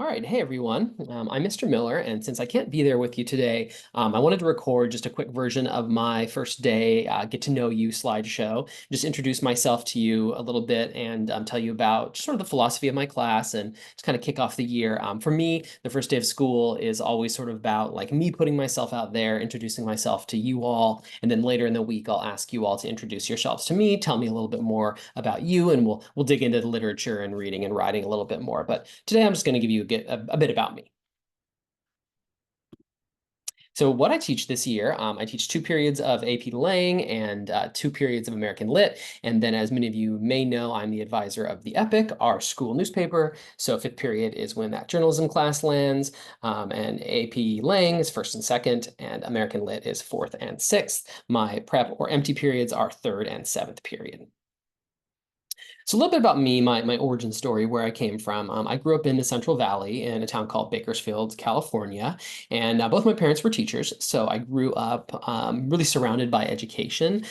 All right. Hey, everyone. I'm Mr. Miller, and since I can't be there with you today, I wanted to record just a quick version of my first day get to know you slideshow, just introduce myself to you a little bit and tell you about just sort of the philosophy of my class and just kind of kick off the year. For me, the first day of school is always sort of about like me putting myself out there, introducing myself to you all, and then later in the week, I'll ask you all to introduce yourselves to me, tell me a little bit more about you, and we'll dig into the literature and reading and writing a little bit more. But today, I'm just going to give you a bit about me. So what I teach this year, I teach 2 periods of AP Lang and 2 periods of American Lit. And then as many of you may know, I'm the advisor of The Epic, our school newspaper. So fifth period is when that journalism class lands, and AP Lang is first and second, and American Lit is fourth and sixth. My prep or empty periods are third and seventh period. So a little bit about me, my origin story, where I came from. I grew up in the Central Valley in a town called Bakersfield, California, and both my parents were teachers. So I grew up really surrounded by education.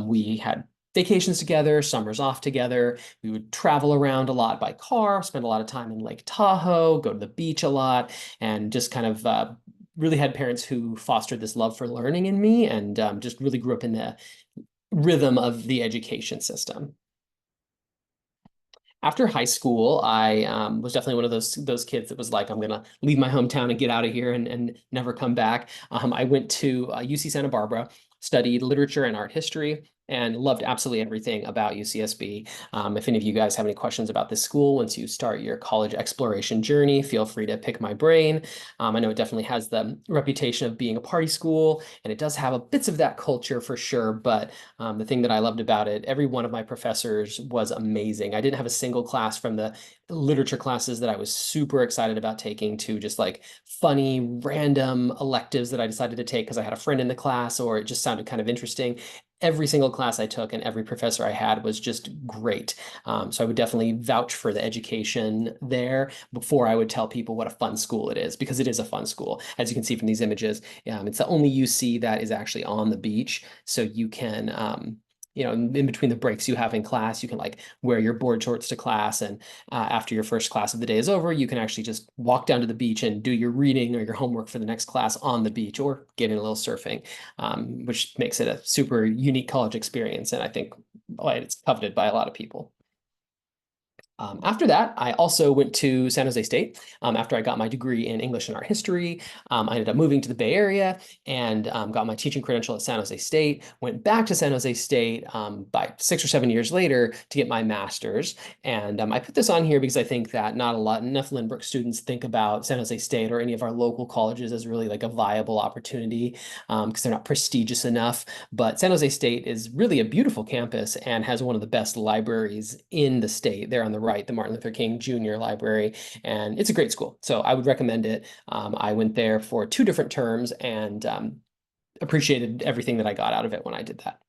We had vacations together, summers off together. We would travel around a lot by car, spend a lot of time in Lake Tahoe, go to the beach a lot, and just kind of really had parents who fostered this love for learning in me and just really grew up in the rhythm of the education system. After high school, I was definitely one of those kids that was like, I'm gonna leave my hometown and get out of here and never come back. I went to UC Santa Barbara, studied literature and art history, and loved absolutely everything about UCSB. If any of you guys have any questions about this school, once you start your college exploration journey, feel free to pick my brain. I know it definitely has the reputation of being a party school, and it does have a bits of that culture for sure, but the thing that I loved about it, every one of my professors was amazing. I didn't have a single class from the literature classes that I was super excited about taking to just like funny, random electives that I decided to take because I had a friend in the class or it just sounded kind of interesting. Every single class I took and every professor I had was just great. So I would definitely vouch for the education there before I would tell people what a fun school it is, because it is a fun school. As you can see from these images, it's the only UC that is actually on the beach. So you can, in between the breaks you have in class, you can like wear your board shorts to class. And after your first class of the day is over, you can actually just walk down to the beach and do your reading or your homework for the next class on the beach or get in a little surfing, which makes it a super unique college experience. And I think it's coveted by a lot of people. After that, I also went to San Jose State. After I got my degree in English and art history, I ended up moving to the Bay Area and got my teaching credential at San Jose State. Went back to San Jose State by 6 or 7 years later to get my master's. And I put this on here because I think that not enough Lynbrook students think about San Jose State or any of our local colleges as really like a viable opportunity because they're not prestigious enough. But San Jose State is really a beautiful campus and has one of the best libraries in the state. There on the right, the Martin Luther King Jr. Library, and it's a great school. So I would recommend it. I went there for 2 different terms and appreciated everything that I got out of it when I did that.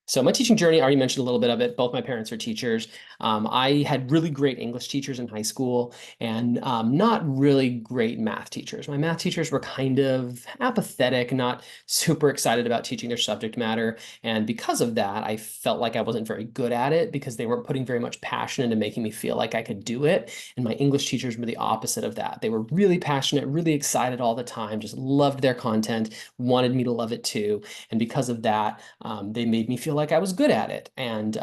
So my teaching journey, I already mentioned a little bit of it. Both my parents are teachers. I had really great English teachers in high school and not really great math teachers. My math teachers were kind of apathetic, not super excited about teaching their subject matter. And because of that, I felt like I wasn't very good at it because they weren't putting very much passion into making me feel like I could do it. And my English teachers were the opposite of that. They were really passionate, really excited all the time, just loved their content, wanted me to love it too. And because of that, they made me feel like I was good at it. And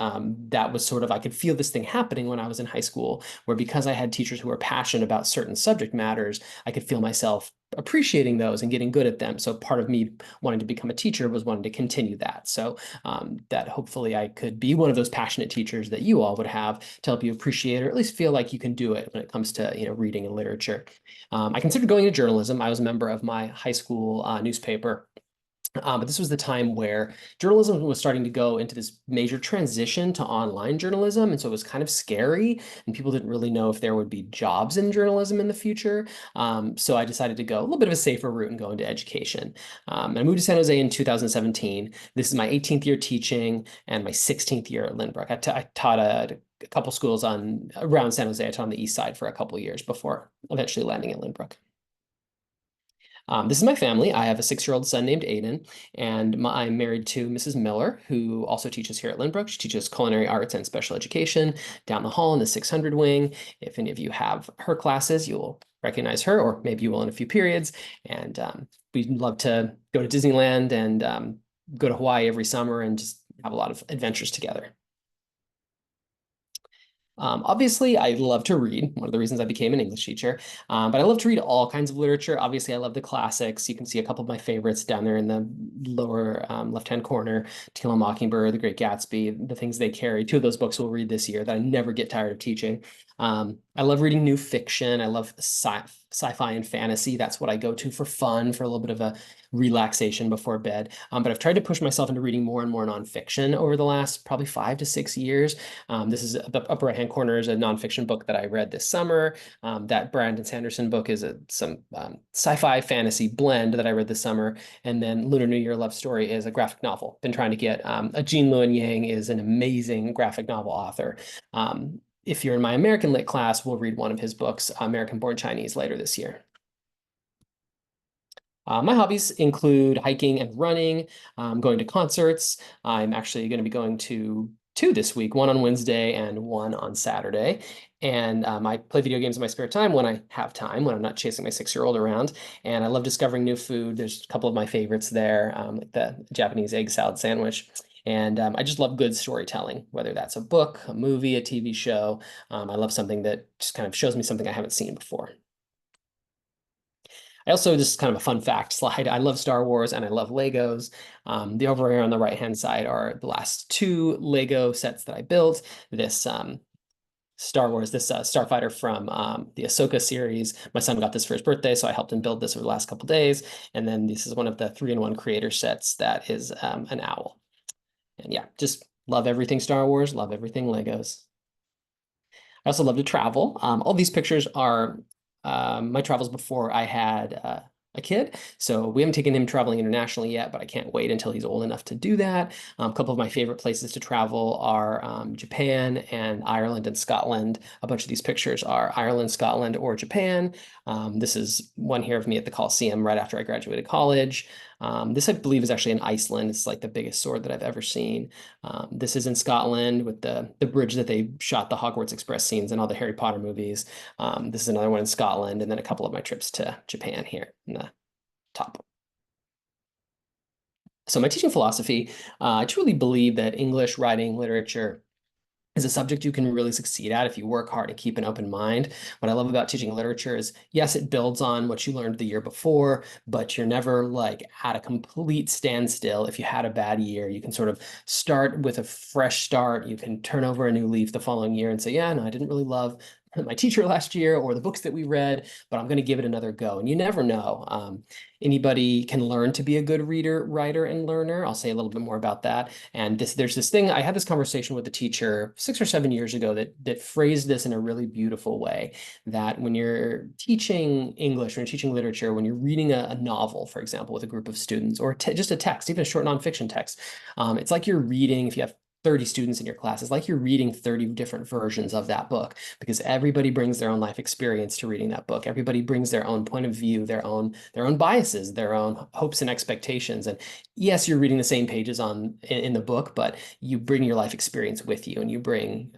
that was sort of, I could feel this thing happening when I was in high school, where because I had teachers who were passionate about certain subject matters, I could feel myself appreciating those and getting good at them. So part of me wanting to become a teacher was wanting to continue that. So that hopefully I could be one of those passionate teachers that you all would have to help you appreciate or at least feel like you can do it when it comes to reading and literature. I considered going to journalism. I was a member of my high school newspaper. But this was the time where journalism was starting to go into this major transition to online journalism. And so it was kind of scary, and people didn't really know if there would be jobs in journalism in the future. So I decided to go a little bit of a safer route and go into education. I moved to San Jose in 2017. This is my 18th year teaching and my 16th year at Lynbrook. I taught a couple schools around San Jose. I taught on the east side for a couple of years before eventually landing at Lynbrook. This is my family. I have a 6-year-old son named Aiden, and I'm married to Mrs. Miller, who also teaches here at Lynbrook. She teaches culinary arts and special education down the hall in the 600 wing. If any of you have her classes, you'll recognize her, or maybe you will in a few periods. And we'd love to go to Disneyland and go to Hawaii every summer and just have a lot of adventures together. Obviously, I love to read, one of the reasons I became an English teacher, but I love to read all kinds of literature. Obviously, I love the classics. You can see a couple of my favorites down there in the lower left-hand corner, To Kill a Mockingbird, The Great Gatsby, The Things They Carry. Two of those books we'll read this year that I never get tired of teaching. I love reading new fiction. I love sci-fi and fantasy. That's what I go to for fun, for a little bit of a relaxation before bed. But I've tried to push myself into reading more and more nonfiction over the last probably 5 to 6 years. This is the upper right-hand corner is a nonfiction book that I read this summer. That Brandon Sanderson book is some sci-fi fantasy blend that I read this summer. And then Lunar New Year Love Story is a graphic novel. Been trying to get a Jean Luen Yang is an amazing graphic novel author. If you're in my American Lit class, we'll read one of his books, American Born Chinese, later this year. My hobbies include hiking and running, going to concerts. I'm actually going to be going to two this week, one on Wednesday and one on Saturday. And I play video games in my spare time when I have time, when I'm not chasing my 6-year-old around. And I love discovering new food. There's a couple of my favorites there, like the Japanese egg salad sandwich. And I just love good storytelling, whether that's a book, a movie, a TV show. I love something that just kind of shows me something I haven't seen before. I also, just kind of a fun fact slide, I love Star Wars and I love Legos. The over here on the right-hand side are the last 2 Lego sets that I built. This Star Wars, this Starfighter from the Ahsoka series. My son got this for his birthday, so I helped him build this over the last couple days. And then this is one of the 3-in-1 creator sets that is an owl. And yeah, just love everything Star Wars, love everything Legos. I also love to travel. All these pictures are my travels before I had a kid. So we haven't taken him traveling internationally yet, but I can't wait until he's old enough to do that. A couple of my favorite places to travel are Japan and Ireland and Scotland. A bunch of these pictures are Ireland, Scotland, or Japan. This is one here of me at the Coliseum right after I graduated college. This, I believe, is actually in Iceland. It's like the biggest sword that I've ever seen. This is in Scotland with the bridge that they shot the Hogwarts Express scenes in all the Harry Potter movies. This is another one in Scotland, and then a couple of my trips to Japan here in the top. So my teaching philosophy, I truly believe that English, writing, literature, is a subject you can really succeed at if you work hard and keep an open mind. What I love about teaching literature is, yes, it builds on what you learned the year before, but you're never like at a complete standstill. If you had a bad year, you can sort of start with a fresh start. You can turn over a new leaf the following year and say, yeah, no, I didn't really love my teacher last year or the books that we read, but I'm going to give it another go. And you never know. Anybody can learn to be a good reader, writer, and learner. I'll say a little bit more about that. And there's this thing, I had this conversation with a teacher 6 or 7 years ago that phrased this in a really beautiful way, that when you're teaching English, when you're teaching literature, when you're reading a novel, for example, with a group of students, or just a text, even a short nonfiction text, it's like you're reading, if you have 30 students in your class, it's like you're reading 30 different versions of that book, because everybody brings their own life experience to reading that book. Everybody brings their own point of view, their own biases, their own hopes and expectations. And yes, you're reading the same pages in the book, but you bring your life experience with you, and you bring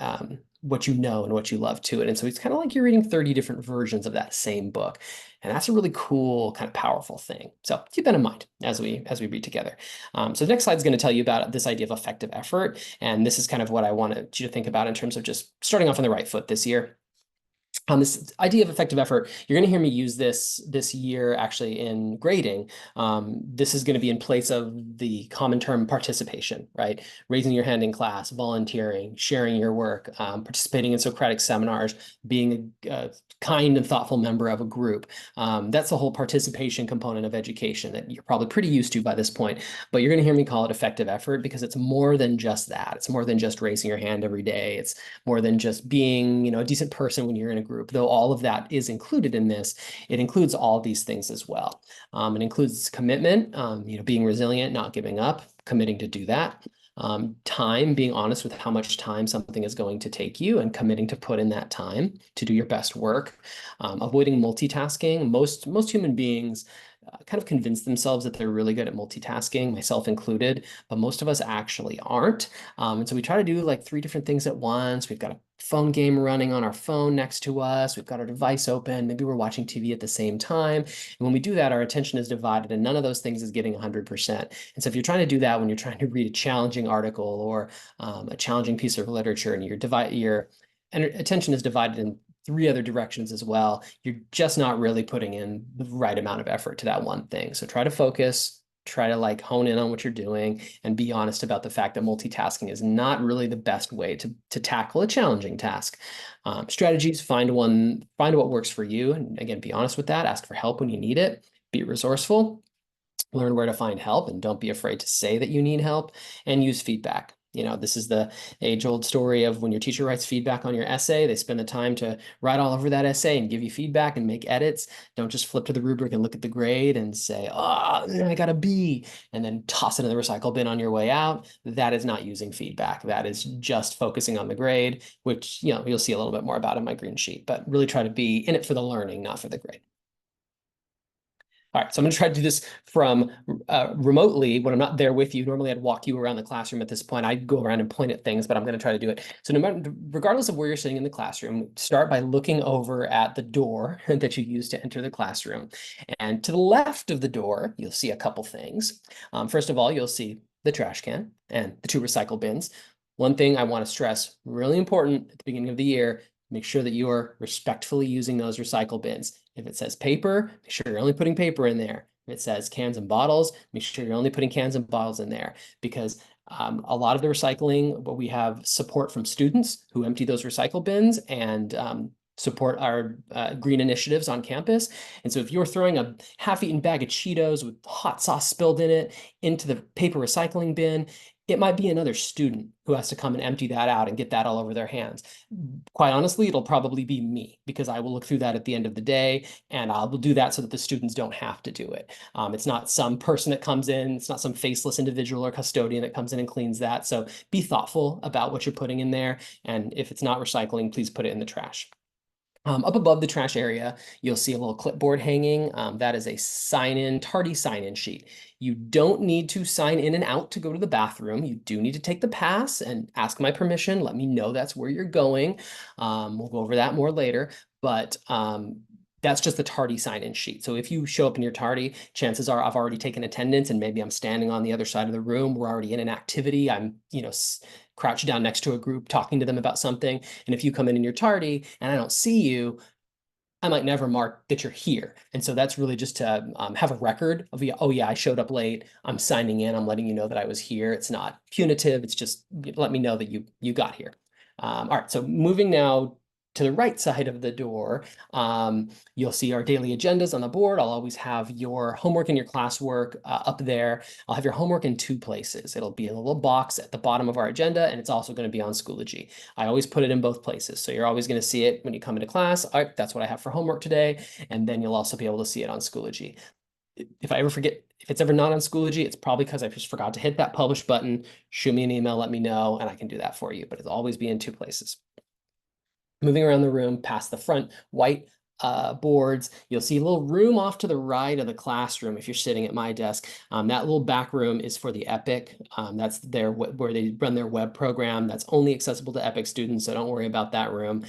what you know and what you love to it. And so it's kind of like you're reading 30 different versions of that same book. And that's a really cool, kind of powerful thing. So keep that in mind as we read together. So the next slide is going to tell you about this idea of effective effort. And this is kind of what I wanted you to think about in terms of just starting off on the right foot this year. This idea of effective effort, you're going to hear me use this year actually in grading. This is going to be in place of the common term participation, right? Raising your hand in class, volunteering, sharing your work, participating in Socratic seminars, being a kind and thoughtful member of a group. That's the whole participation component of education that you're probably pretty used to by this point. But you're going to hear me call it effective effort because it's more than just that. It's more than just raising your hand every day. It's more than just being, a decent person when you're in a group. Though all of that is included in this, it includes all these things as well. It includes commitment, being resilient, not giving up, committing to do that. Time, being honest with how much time something is going to take you and committing to put in that time to do your best work. Avoiding multitasking. Most human beings kind of convince themselves that they're really good at multitasking, myself included, but most of us actually aren't. And so we try to do like 3 different things at once. We've got a phone game running on our phone next to us. We've got our device open. Maybe we're watching TV at the same time. And when we do that, our attention is divided and none of those things is getting 100%. And so if you're trying to do that when you're trying to read a challenging article or a challenging piece of literature and your attention is divided in 3 other directions as well, you're just not really putting in the right amount of effort to that one thing. So try to focus, try to like hone in on what you're doing and be honest about the fact that multitasking is not really the best way to tackle a challenging task. Strategies, find what works for you. And again, be honest with that, ask for help when you need it, be resourceful, learn where to find help, and don't be afraid to say that you need help, and use feedback. This is the age-old story of when your teacher writes feedback on your essay, they spend the time to write all over that essay and give you feedback and make edits. Don't just flip to the rubric and look at the grade and say, oh, I got a B, and then toss it in the recycle bin on your way out. That is not using feedback. That is just focusing on the grade, which you'll see a little bit more about in my green sheet, but really try to be in it for the learning, not for the grade. All right, so I'm going to try to do this from remotely when I'm not there with you. Normally, I'd walk you around the classroom at this point. I'd go around and point at things, but I'm going to try to do it. So no matter, regardless of where you're sitting in the classroom, start by looking over at the door that you use to enter the classroom. And to the left of the door, you'll see a couple things. First of all, you'll see the trash can and the 2 recycle bins. One thing I want to stress, really important at the beginning of the year, make sure that you are respectfully using those recycle bins. If it says paper, make sure you're only putting paper in there. If it says cans and bottles, make sure you're only putting cans and bottles in there, because a lot of the recycling, but we have support from students who empty those recycle bins and support our green initiatives on campus. And so if you're throwing a half-eaten bag of Cheetos with hot sauce spilled in it into the paper recycling bin, it might be another student who has to come and empty that out and get that all over their hands. Quite honestly, it'll probably be me, because I will look through that at the end of the day, and I will do that so that the students don't have to do it. It's not some person that comes in, it's not some faceless individual or custodian that comes in and cleans that. So be thoughtful about what you're putting in there. And if it's not recycling, please put it in the trash. Up above the trash area, you'll see a little clipboard hanging. That is a tardy sign-in sheet. You don't need to sign in and out to go to the bathroom. You do need to take the pass and ask my permission. Let me know that's where you're going. We'll go over that more later, but that's just the tardy sign-in sheet. So if you show up and you're tardy, chances are I've already taken attendance and maybe I'm standing on the other side of the room. We're already in an activity. I'm, crouched down next to a group talking to them about something. And if you come in and you're tardy and I don't see you, I might never mark that you're here. And so that's really just to have a record of, oh yeah, I showed up late. I'm signing in. I'm letting you know that I was here. It's not punitive. It's just let me know that you got here. All right, so moving now to the right side of the door, you'll see our daily agendas on the board. I'll always have your homework and your classwork up there. I'll have your homework in 2 places. It'll be in a little box at the bottom of our agenda, and it's also going to be on Schoology. I always put it in both places. So you're always going to see it when you come into class. All right, that's what I have for homework today. And then you'll also be able to see it on Schoology. If I ever forget, if it's ever not on Schoology, it's probably because I just forgot to hit that publish button. Shoot me an email, let me know, and I can do that for you. But it'll always be in 2 places. Moving around the room past the front white boards, you'll see a little room off to the right of the classroom if you're sitting at my desk. That little back room is for the EPIC. That's where they run their web program. That's only accessible to EPIC students, so don't worry about that room.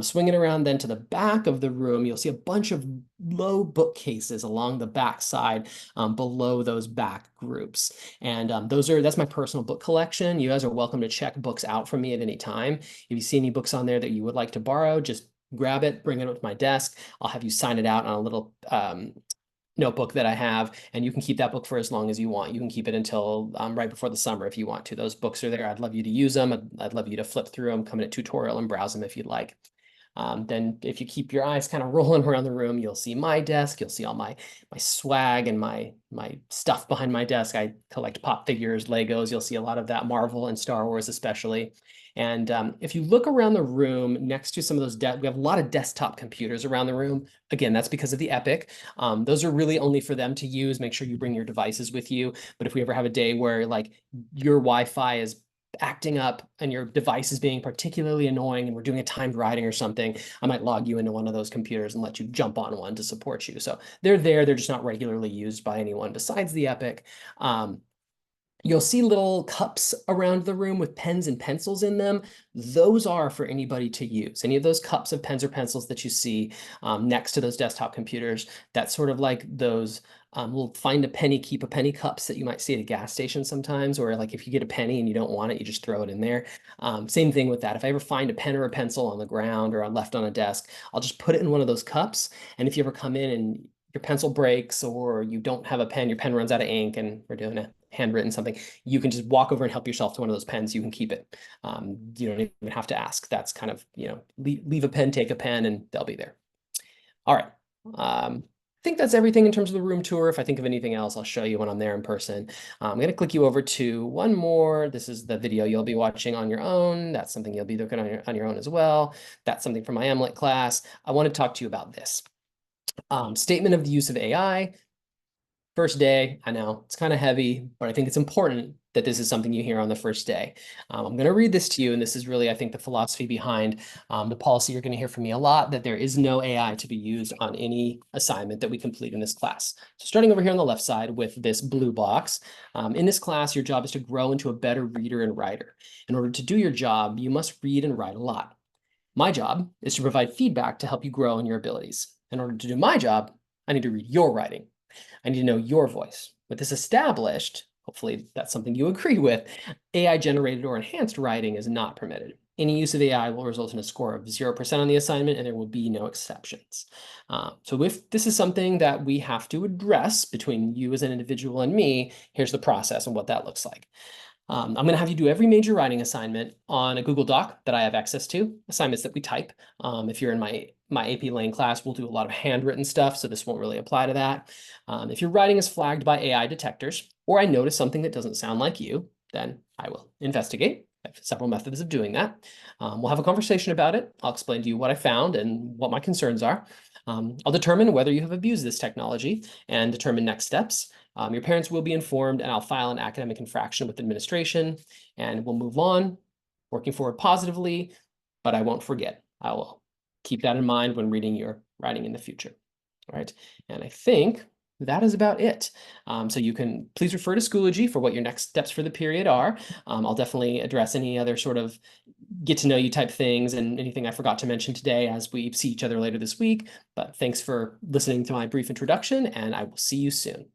Swinging around then to the back of the room, you'll see a bunch of low bookcases along the back side below those back groups. And that's my personal book collection. You guys are welcome to check books out from me at any time. If you see any books on there that you would like to borrow, just grab it, bring it up to my desk. I'll have you sign it out on a little notebook that I have, and you can keep that book for as long as you want. You can keep it until right before the summer if you want to. Those books are there. I'd love you to use them. I'd love you to flip through them, come in a tutorial and browse them if you'd like. Then if you keep your eyes kind of rolling around the room, you'll see my desk. You'll see all my swag and my stuff behind my desk. I collect pop figures, Legos. You'll see a lot of that, Marvel and Star Wars especially. And if you look around the room next to some of those, we have a lot of desktop computers around the room. Again, that's because of the EPIC. Those are really only for them to use. Make sure you bring your devices with you. But if we ever have a day where like your Wi-Fi is acting up and your device is being particularly annoying and we're doing a timed writing or something, I might log you into one of those computers and let you jump on one to support you. So they're there, they're just not regularly used by anyone besides the Epic. You'll see little cups around the room with pens and pencils in them. Those are for anybody to use. Any of those cups of pens or pencils that you see next to those desktop computers, that's sort of like those we'll find a penny, keep a penny cups that you might see at a gas station sometimes, or like if you get a penny and you don't want it, you just throw it in there. Same thing with that. If I ever find a pen or a pencil on the ground or left on a desk, I'll just put it in one of those cups. And if you ever come in and your pencil breaks or you don't have a pen, your pen runs out of ink and we're doing a handwritten something, you can just walk over and help yourself to one of those pens. You can keep it. You don't even have to ask. That's kind of, leave a pen, take a pen, and they'll be there. All right. I think that's everything in terms of the room tour. If I think of anything else, I'll show you when I'm there in person. I'm going to click you over to one more. This is the video you'll be watching on your own. That's something you'll be looking on your own as well. That's something from my Amlit class. I want to talk to you about this. Statement of the use of AI. First day, I know it's kind of heavy, but I think it's important that this is something you hear on the first day. I'm going to read this to you, and this is really, I think, the philosophy behind the policy. You're going to hear from me a lot, that there is no AI to be used on any assignment that we complete in this class. So starting over here on the left side with this blue box, in this class, your job is to grow into a better reader and writer. In order to do your job, you must read and write a lot. My job is to provide feedback to help you grow in your abilities. In order to do my job, I need to read your writing. I need to know your voice. With this established, hopefully that's something you agree with, AI-generated or enhanced writing is not permitted. Any use of AI will result in a score of 0% on the assignment, and there will be no exceptions. So if this is something that we have to address between you as an individual and me, here's the process and what that looks like. I'm going to have you do every major writing assignment on a Google Doc that I have access to, assignments that we type. If you're in my AP Lane class, we'll do a lot of handwritten stuff, so this won't really apply to that. If your writing is flagged by AI detectors, or I notice something that doesn't sound like you, then I will investigate. I have several methods of doing that. We'll have a conversation about it. I'll explain to you what I found and what my concerns are. I'll determine whether you have abused this technology and determine next steps. Your parents will be informed, and I'll file an academic infraction with administration, and we'll move on, working forward positively, but I won't forget. I will keep that in mind when reading your writing in the future. All right, and I think that is about it. So you can please refer to Schoology for what your next steps for the period are. I'll definitely address any other sort of get to know you type things and anything I forgot to mention today as we see each other later this week. But thanks for listening to my brief introduction, and I will see you soon.